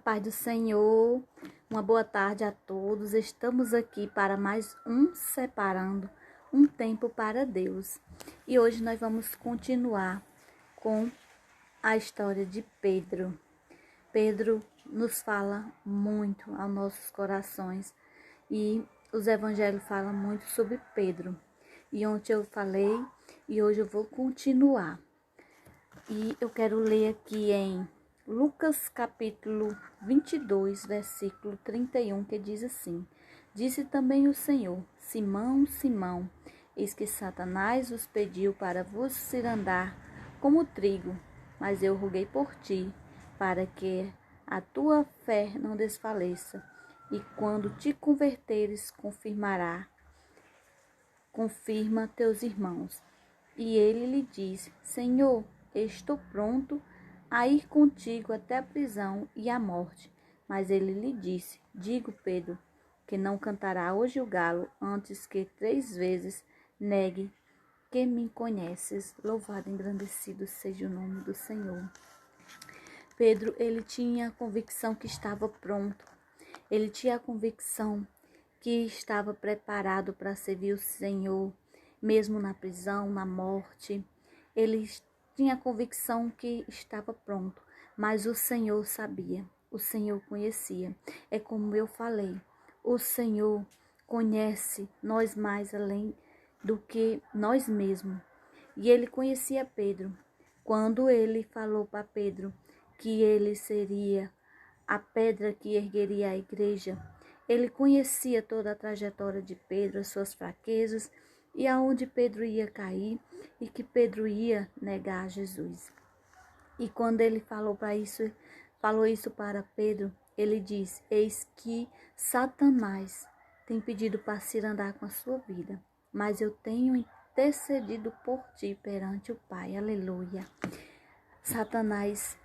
paz do Senhor, uma boa tarde a todos. Estamos aqui para mais um Separando um Tempo para Deus. E hoje nós vamos continuar com a história de Pedro. Pedro nos fala muito aos nossos corações e os evangelhos falam muito sobre Pedro. E ontem eu falei e hoje eu vou continuar. E eu quero ler aqui em Lucas capítulo 22, versículo 31, que diz assim: Disse também o Senhor: Simão, Simão, eis que Satanás vos pediu para vos cirandar como trigo, mas eu roguei por ti, para que a tua fé não desfaleça, e quando te converteres, confirma teus irmãos. E ele lhe disse: Senhor, estou pronto a ir contigo até a prisão e a morte. Mas ele lhe disse: Digo, Pedro, que não cantará hoje o galo antes que 3 vezes negue que me conheces. Louvado e engrandecido seja o nome do Senhor. Pedro, ele tinha a convicção que estava pronto. Ele tinha a convicção que estava preparado para servir o Senhor, mesmo na prisão, na morte. Ele tinha a convicção que estava pronto, mas o Senhor sabia, o Senhor conhecia. É como eu falei, o Senhor conhece nós mais além do que nós mesmos. E ele conhecia Pedro. Quando ele falou para Pedro que ele seria a pedra que ergueria a igreja, ele conhecia toda a trajetória de Pedro, as suas fraquezas e aonde Pedro ia cair e que Pedro ia negar Jesus. E quando ele falou isso para Pedro, ele disse: Eis que Satanás tem pedido para cirandar com a sua vida, mas eu tenho intercedido por ti perante o Pai. Aleluia. Satanás,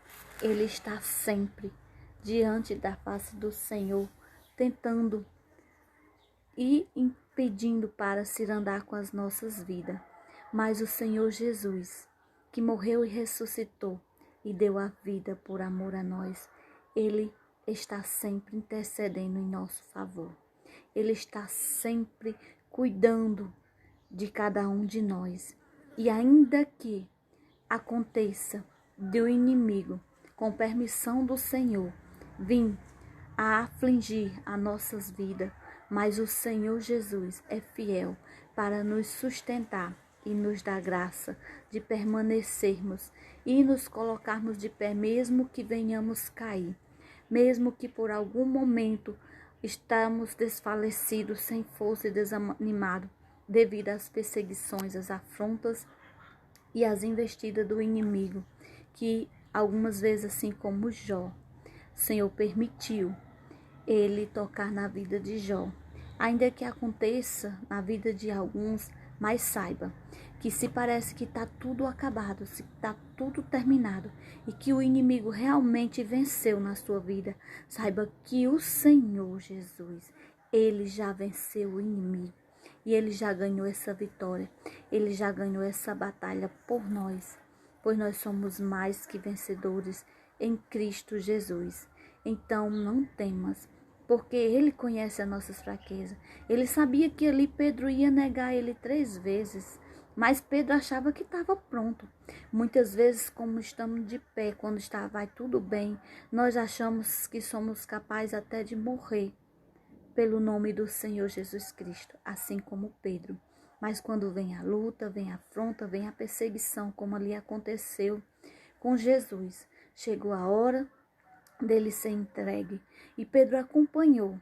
ele está sempre diante da face do Senhor, tentando e impedindo para cirandar com as nossas vidas. Mas o Senhor Jesus, que morreu e ressuscitou e deu a vida por amor a nós, ele está sempre intercedendo em nosso favor. Ele está sempre cuidando de cada um de nós. E ainda que aconteça do inimigo, com permissão do Senhor, vir a afligir as nossas vidas, mas o Senhor Jesus é fiel para nos sustentar e nos dar graça de permanecermos e nos colocarmos de pé, mesmo que venhamos cair, mesmo que por algum momento estamos desfalecidos, sem força e desanimados, devido às perseguições, às afrontas e às investidas do inimigo, que algumas vezes, assim como Jó, o Senhor permitiu ele tocar na vida de Jó. Ainda que aconteça na vida de alguns, mas saiba que se parece que está tudo acabado, se está tudo terminado e que o inimigo realmente venceu na sua vida, saiba que o Senhor Jesus, ele já venceu o inimigo e ele já ganhou essa vitória, ele já ganhou essa batalha por nós, pois nós somos mais que vencedores em Cristo Jesus. Então não temas, porque ele conhece as nossas fraquezas. Ele sabia que ali Pedro ia negar ele 3 vezes, mas Pedro achava que estava pronto. Muitas vezes, como estamos de pé, quando vai tudo bem, nós achamos que somos capazes até de morrer pelo nome do Senhor Jesus Cristo, assim como Pedro. Mas quando vem a luta, vem a afronta, vem a perseguição, como ali aconteceu com Jesus, chegou a hora dele ser entregue. E Pedro acompanhou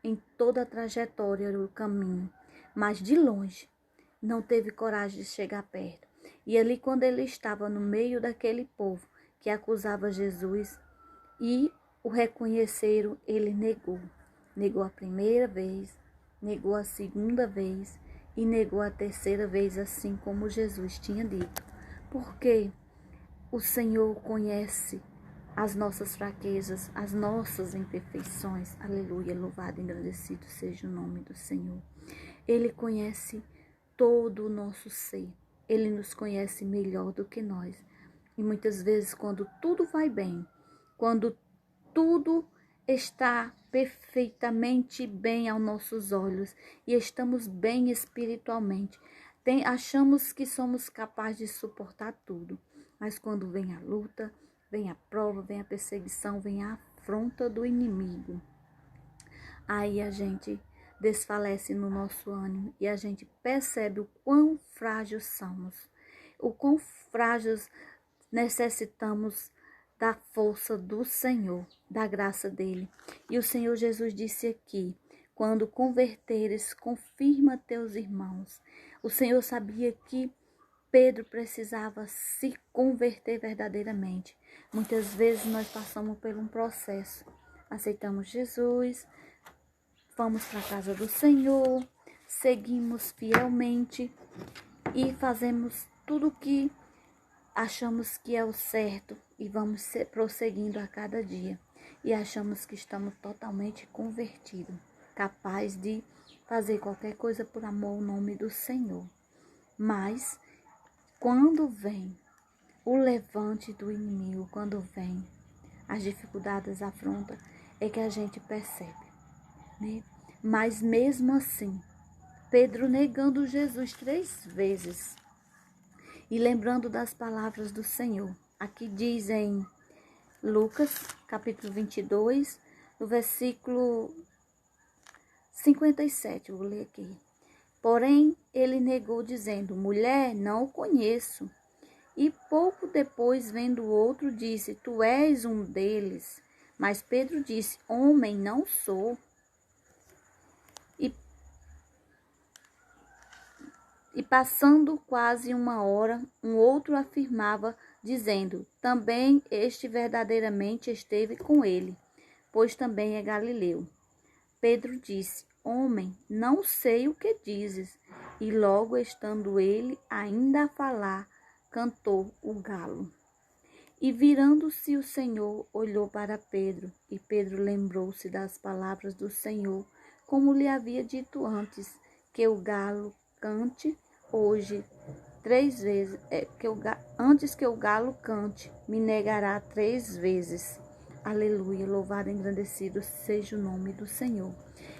em toda a trajetória do caminho, mas de longe não teve coragem de chegar perto. E ali, quando ele estava no meio daquele povo que acusava Jesus e o reconheceram, ele negou. Negou a primeira vez, negou a segunda vez e negou a terceira vez, assim como Jesus tinha dito. Porque o Senhor conhece as nossas fraquezas, as nossas imperfeições. Aleluia, louvado e engrandecido seja o nome do Senhor. Ele conhece todo o nosso ser. Ele nos conhece melhor do que nós. E muitas vezes, quando tudo vai bem, quando tudo está perfeitamente bem aos nossos olhos e estamos bem espiritualmente. Achamos que somos capazes de suportar tudo, mas quando vem a luta, vem a prova, vem a perseguição, vem a afronta do inimigo, aí a gente desfalece no nosso ânimo e a gente percebe o quão frágeis somos, o quão frágeis necessitamos da força do Senhor, da graça dele. E o Senhor Jesus disse aqui: quando converteres, confirma teus irmãos. O Senhor sabia que Pedro precisava se converter verdadeiramente. Muitas vezes nós passamos por um processo. Aceitamos Jesus, vamos para a casa do Senhor, seguimos fielmente e fazemos tudo o que achamos que é o certo e vamos prosseguindo a cada dia. E achamos que estamos totalmente convertidos, capaz de fazer qualquer coisa por amor ao nome do Senhor. Mas quando vem o levante do inimigo, quando vem as dificuldades, afronta, é que a gente percebe, né? Mas mesmo assim, Pedro negando Jesus 3 vezes e lembrando das palavras do Senhor. Aqui diz em Lucas, capítulo 22, no versículo 57, vou ler aqui. Porém, ele negou, dizendo: mulher, não o conheço. E pouco depois, vendo o outro, disse: tu és um deles. Mas Pedro disse: homem, não sou. E passando quase uma hora, um outro afirmava, dizendo: também este verdadeiramente esteve com ele, pois também é galileu. Pedro disse: homem, não sei o que dizes. E logo estando ele ainda a falar, cantou o galo. E virando-se o Senhor, olhou para Pedro, e Pedro lembrou-se das palavras do Senhor, como lhe havia dito antes, que o galo cante hoje 3 vezes, antes que o galo cante, me negará 3 vezes. Aleluia, louvado e engrandecido seja o nome do Senhor.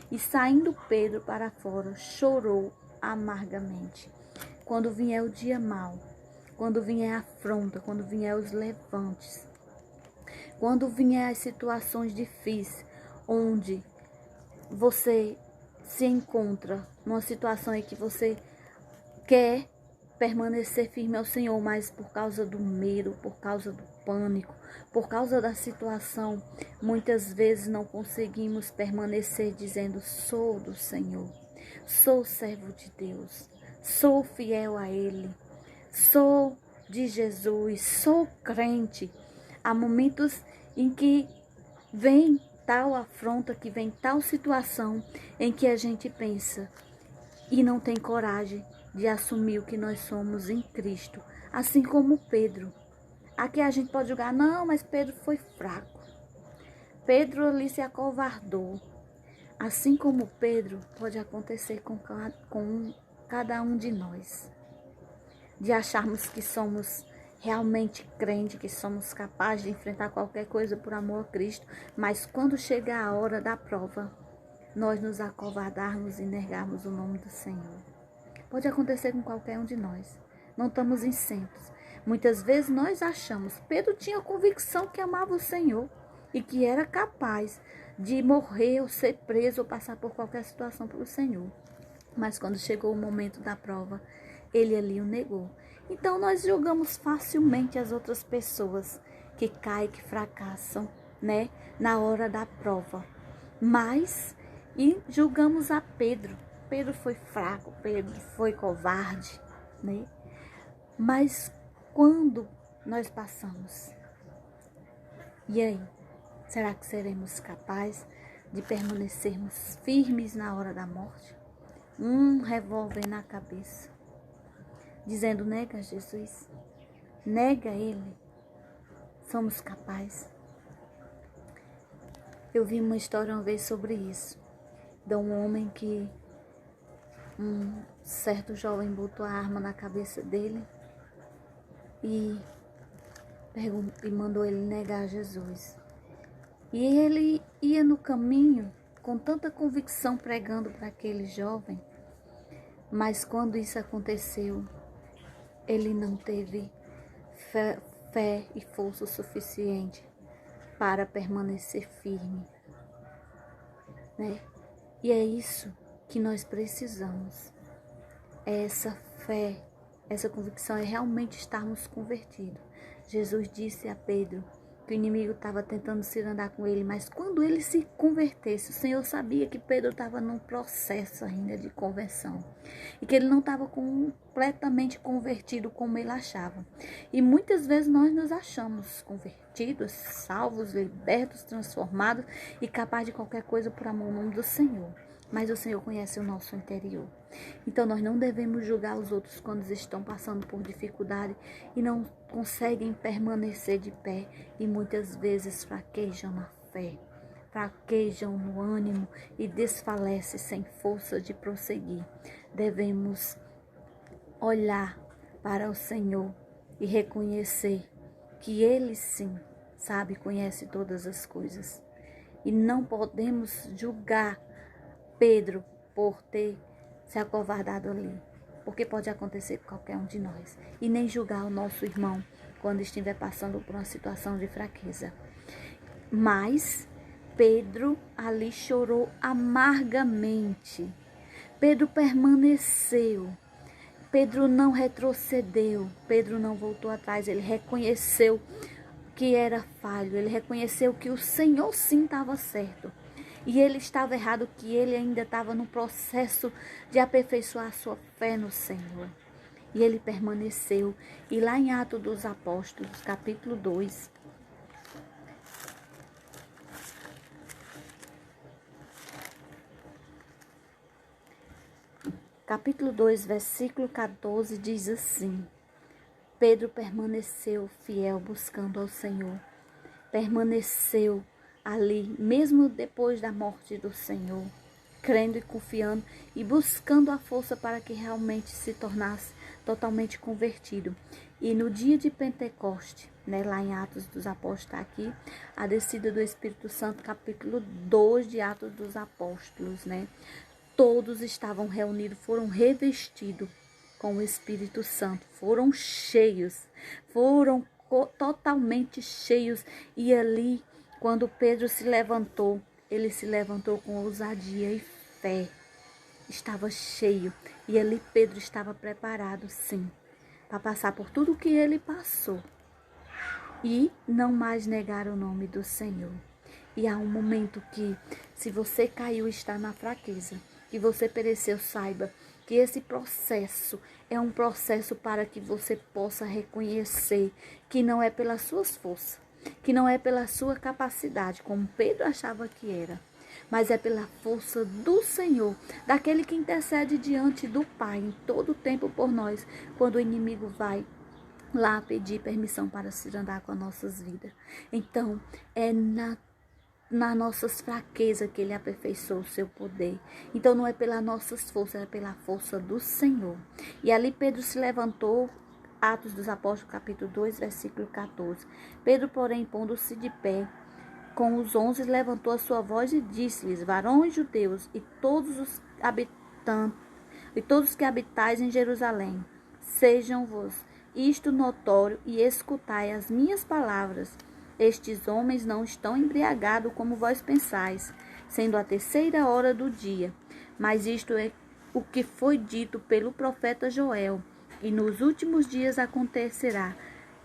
E saindo Pedro para fora, chorou amargamente. Quando vier o dia mau, quando vier a afronta, quando vier os levantes, quando vier as situações difíceis, onde você se encontra numa situação em que você quer permanecer firme ao Senhor, mas por causa do medo, por causa do pânico, por causa da situação, muitas vezes não conseguimos permanecer dizendo: sou do Senhor, sou servo de Deus, sou fiel a Ele, sou de Jesus, sou crente. Há momentos em que vem tal afronta, que vem tal situação em que a gente pensa e não tem coragem de assumir o que nós somos em Cristo, assim como Pedro. Aqui a gente pode julgar: não, mas Pedro foi fraco, Pedro ali se acovardou. Assim como Pedro, pode acontecer com cada um de nós, de acharmos que somos realmente crente, que somos capazes de enfrentar qualquer coisa por amor a Cristo, mas quando chegar a hora da prova, nós nos acovardarmos e negarmos o nome do Senhor. Pode acontecer com qualquer um de nós. Não estamos isentos. Muitas vezes nós achamos. Pedro tinha convicção que amava o Senhor e que era capaz de morrer ou ser preso ou passar por qualquer situação pelo Senhor. Mas quando chegou o momento da prova, ele ali o negou. Então nós julgamos facilmente as outras pessoas que caem, que fracassam, né, na hora da prova. E julgamos a Pedro. Pedro foi fraco, Pedro foi covarde, né? Mas quando nós passamos, e aí? Será que seremos capazes de permanecermos firmes na hora da morte? Um revólver na cabeça, dizendo: nega Jesus, nega Ele. Somos capazes. Eu vi uma história uma vez sobre isso, de um homem que um certo jovem botou a arma na cabeça dele e mandou ele negar Jesus. E ele ia no caminho com tanta convicção pregando para aquele jovem, mas quando isso aconteceu, ele não teve fé e força suficiente para permanecer firme, né? E é isso que nós precisamos. É essa fé, essa convicção, é realmente estarmos convertidos. Jesus disse a Pedro que o inimigo estava tentando se andar com ele, mas quando ele se convertesse, o Senhor sabia que Pedro estava num processo ainda de conversão e que ele não estava completamente convertido como ele achava. E muitas vezes nós nos achamos convertidos, salvos, libertos, transformados e capazes de qualquer coisa por amor ao nome do Senhor. Mas o Senhor conhece o nosso interior. Então nós não devemos julgar os outros quando eles estão passando por dificuldade e não conseguem permanecer de pé e muitas vezes fraquejam na fé, fraquejam no ânimo e desfalecem sem força de prosseguir. Devemos olhar para o Senhor e reconhecer que Ele sim sabe e conhece todas as coisas. E não podemos julgar Pedro por ter se acovardado ali, porque pode acontecer com qualquer um de nós. E nem julgar o nosso irmão quando estiver passando por uma situação de fraqueza. Mas Pedro ali chorou amargamente. Pedro permaneceu. Pedro não retrocedeu. Pedro não voltou atrás. Ele reconheceu que era falho. Ele reconheceu que o Senhor sim estava certo. E ele estava errado, que ele ainda estava no processo de aperfeiçoar a sua fé no Senhor. E ele permaneceu. E lá em Atos dos Apóstolos, capítulo 2, versículo 14, diz assim: Pedro permaneceu fiel buscando ao Senhor. Permaneceu ali, mesmo depois da morte do Senhor, crendo e confiando e buscando a força para que realmente se tornasse totalmente convertido. E no dia de Pentecoste, né, lá em Atos dos Apóstolos, está aqui a descida do Espírito Santo, capítulo 2 de Atos dos Apóstolos, né? Todos estavam reunidos, foram revestidos com o Espírito Santo, foram cheios, foram totalmente cheios. E ali, quando Pedro se levantou, ele se levantou com ousadia e fé. Estava cheio. E ali Pedro estava preparado, sim, para passar por tudo o que ele passou. E não mais negar o nome do Senhor. E há um momento que, se você caiu e está na fraqueza, que você pereceu, saiba que esse processo é um processo para que você possa reconhecer que não é pelas suas forças, que não é pela sua capacidade, como Pedro achava que era, mas é pela força do Senhor, daquele que intercede diante do Pai em todo o tempo por nós, quando o inimigo vai lá pedir permissão para se andar com as nossas vidas. Então, é nas nossas fraquezas que ele aperfeiçoou o seu poder. Então não é pelas nossas forças, é pela força do Senhor. E ali Pedro se levantou, Atos dos Apóstolos, capítulo 2, versículo 14. Pedro, porém, pondo-se de pé, com os 11, levantou a sua voz e disse-lhes: varões judeus e todos os habitantes, e todos que habitais em Jerusalém, sejam-vos isto notório e escutai as minhas palavras. Estes homens não estão embriagados como vós pensais, sendo a 3ª hora do dia. Mas isto é o que foi dito pelo profeta Joel. E nos últimos dias acontecerá,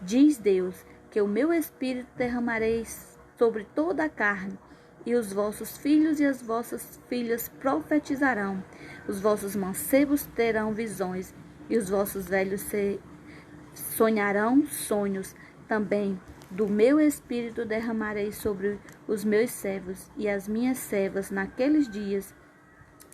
diz Deus, que o meu espírito derramarei sobre toda a carne, e os vossos filhos e as vossas filhas profetizarão, os vossos mancebos terão visões, e os vossos velhos sonharão sonhos. Também do meu espírito derramarei sobre os meus servos e as minhas servas naqueles dias,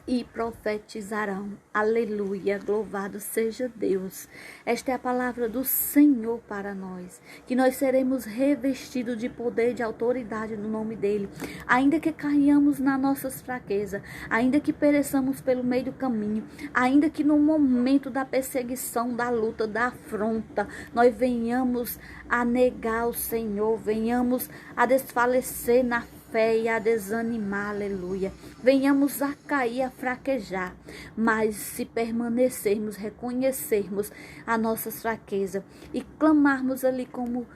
e profetizarão. Aleluia, louvado seja Deus. Esta é a palavra do Senhor para nós, que nós seremos revestidos de poder e de autoridade no nome dele, ainda que caiamos nas nossas fraquezas, ainda que pereçamos pelo meio do caminho, ainda que no momento da perseguição, da luta, da afronta, nós venhamos a negar o Senhor, venhamos a desfalecer na fé e a desanimar, aleluia. Venhamos a cair, a fraquejar, mas se permanecermos, reconhecermos a nossa fraqueza e clamarmos ali como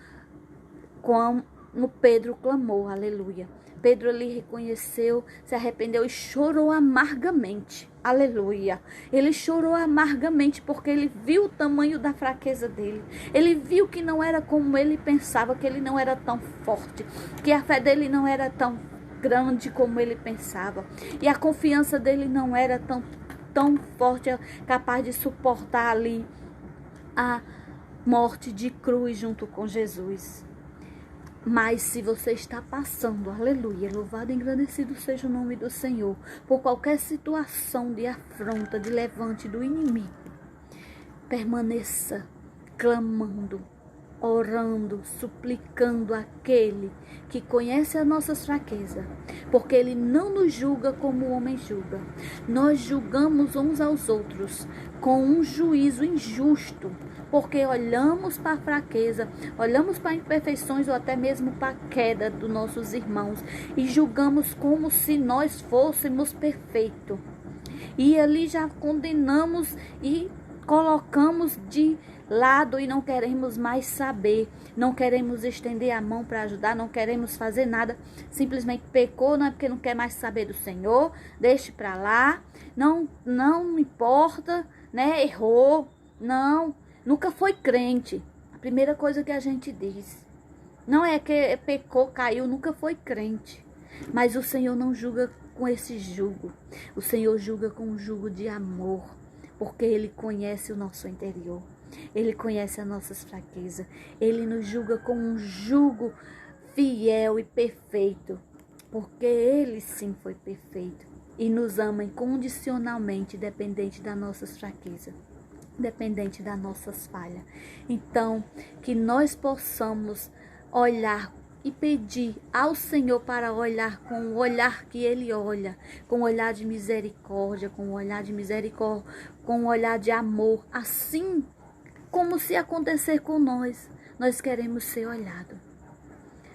Pedro clamou, aleluia. Pedro ali reconheceu, se arrependeu e chorou amargamente, aleluia. Ele chorou amargamente porque ele viu o tamanho da fraqueza dele. Ele viu que não era como ele pensava, que ele não era tão forte, que a fé dele não era tão grande como ele pensava. E a confiança dele não era tão forte, capaz de suportar ali a morte de cruz junto com Jesus. Mas se você está passando, aleluia, louvado e engrandecido seja o nome do Senhor, por qualquer situação de afronta, de levante do inimigo, permaneça clamando, orando, suplicando aquele que conhece as nossas fraquezas, porque ele não nos julga como o homem julga. Nós julgamos uns aos outros com um juízo injusto, porque olhamos para a fraqueza, olhamos para imperfeições ou até mesmo para a queda dos nossos irmãos e julgamos como se nós fôssemos perfeitos. E ali já condenamos e colocamos de lado e não queremos mais saber, não queremos estender a mão para ajudar, não queremos fazer nada, simplesmente pecou, não é porque não quer mais saber do Senhor, deixe para lá, não importa, né, errou, não, nunca foi crente. A primeira coisa que a gente diz, não é que pecou, caiu, nunca foi crente, mas o Senhor não julga com esse jugo, o Senhor julga com um jugo de amor, porque Ele conhece o nosso interior. Ele conhece as nossas fraquezas. Ele nos julga com um jugo fiel e perfeito. Porque Ele sim foi perfeito. E nos ama incondicionalmente, dependente das nossas fraquezas. Dependente das nossas falhas. Então, que nós possamos olhar e pedir ao Senhor para olhar com o olhar que Ele olha, com o olhar de misericórdia, com o olhar de misericórdia, com o olhar de amor, assim como se acontecer com nós queremos ser olhados.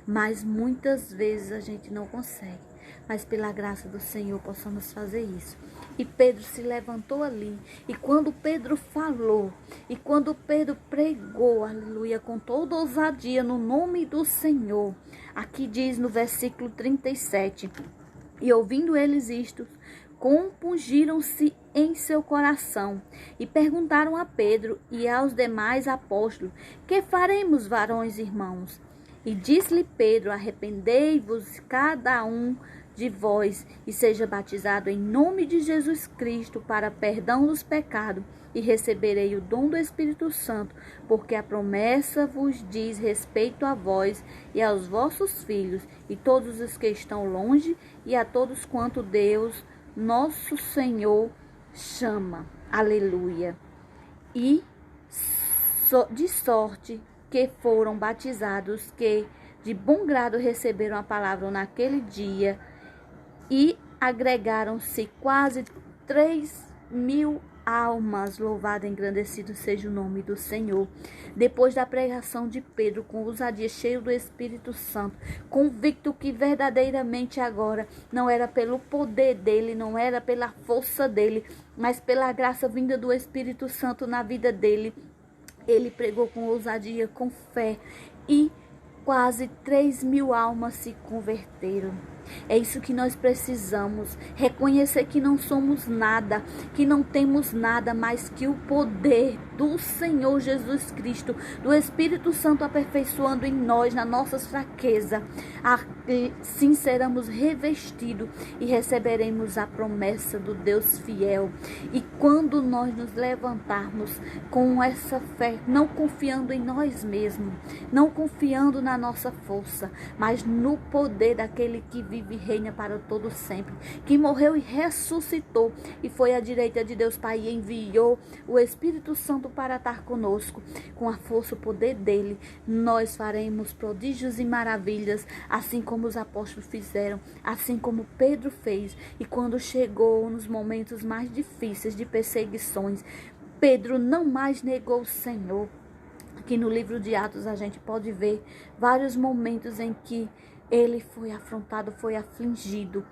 Mas muitas vezes a gente não consegue. Mas pela graça do Senhor possamos fazer isso. E Pedro se levantou ali. E quando Pedro falou, e quando Pedro pregou, aleluia, com toda ousadia no nome do Senhor. Aqui diz no versículo 37. E ouvindo eles isto, compungiram-se em seu coração e perguntaram a Pedro e aos demais apóstolos: que faremos, varões irmãos? E disse-lhe Pedro: arrependei-vos cada um de vós e seja batizado em nome de Jesus Cristo para perdão dos pecados e receberei o dom do Espírito Santo, porque a promessa vos diz respeito a vós e aos vossos filhos e todos os que estão longe e a todos quanto Deus nosso Senhor chama. Aleluia. E de sorte que foram batizados, que de bom grado receberam a palavra naquele dia, e agregaram-se quase 3.000 almas. Louvado e engrandecido seja o nome do Senhor. Depois da pregação de Pedro, com ousadia, cheio do Espírito Santo, convicto que verdadeiramente agora não era pelo poder dele, não era pela força dele, mas pela graça vinda do Espírito Santo na vida dele, ele pregou com ousadia, com fé, e quase 3.000 almas se converteram. É isso que nós precisamos, reconhecer que não somos nada, que não temos nada, mas que o poder do Senhor Jesus Cristo, do Espírito Santo aperfeiçoando em nós, na nossas fraquezas, assim seremos revestidos e receberemos a promessa do Deus fiel. E quando nós nos levantarmos com essa fé, não confiando em nós mesmos, não confiando na nossa força, mas no poder daquele que vive e reina para todo sempre, que morreu e ressuscitou e foi à direita de Deus Pai e enviou o Espírito Santo para estar conosco, com a força, o poder dele, nós faremos prodígios e maravilhas, assim como os apóstolos fizeram, assim como Pedro fez. E quando chegou nos momentos mais difíceis de perseguições, Pedro não mais negou o Senhor. Aqui no livro de Atos a gente pode ver vários momentos em que Ele foi afrontado, foi afligido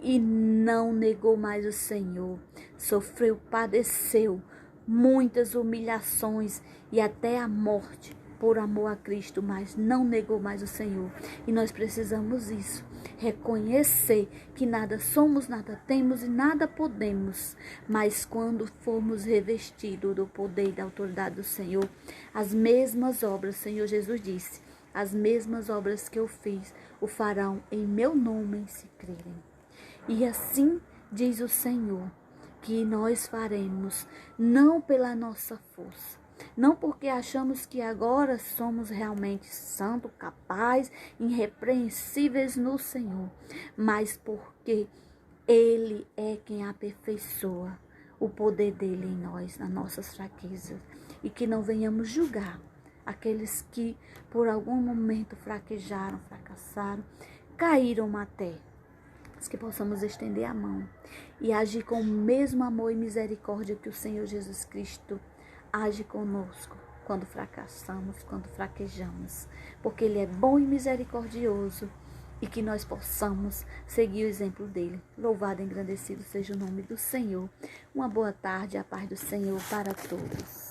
e não negou mais o Senhor. Sofreu, padeceu muitas humilhações e até a morte por amor a Cristo, mas não negou mais o Senhor. E nós precisamos isso, reconhecer que nada somos, nada temos e nada podemos, mas quando formos revestidos do poder e da autoridade do Senhor, as mesmas obras, o Senhor Jesus disse, as mesmas obras que eu fiz, o farão em meu nome, se crerem. E assim diz o Senhor, que nós faremos, não pela nossa força, não porque achamos que agora somos realmente santos, capazes, irrepreensíveis no Senhor, mas porque Ele é quem aperfeiçoa o poder dele em nós, nas nossas fraquezas, e que não venhamos julgar aqueles que por algum momento fraquejaram, fracassaram, caíram até, mas que possamos estender a mão e agir com o mesmo amor e misericórdia que o Senhor Jesus Cristo age conosco quando fracassamos, quando fraquejamos, porque Ele é bom e misericordioso e que nós possamos seguir o exemplo dele. Louvado e engrandecido seja o nome do Senhor. Uma boa tarde, a paz do Senhor para todos.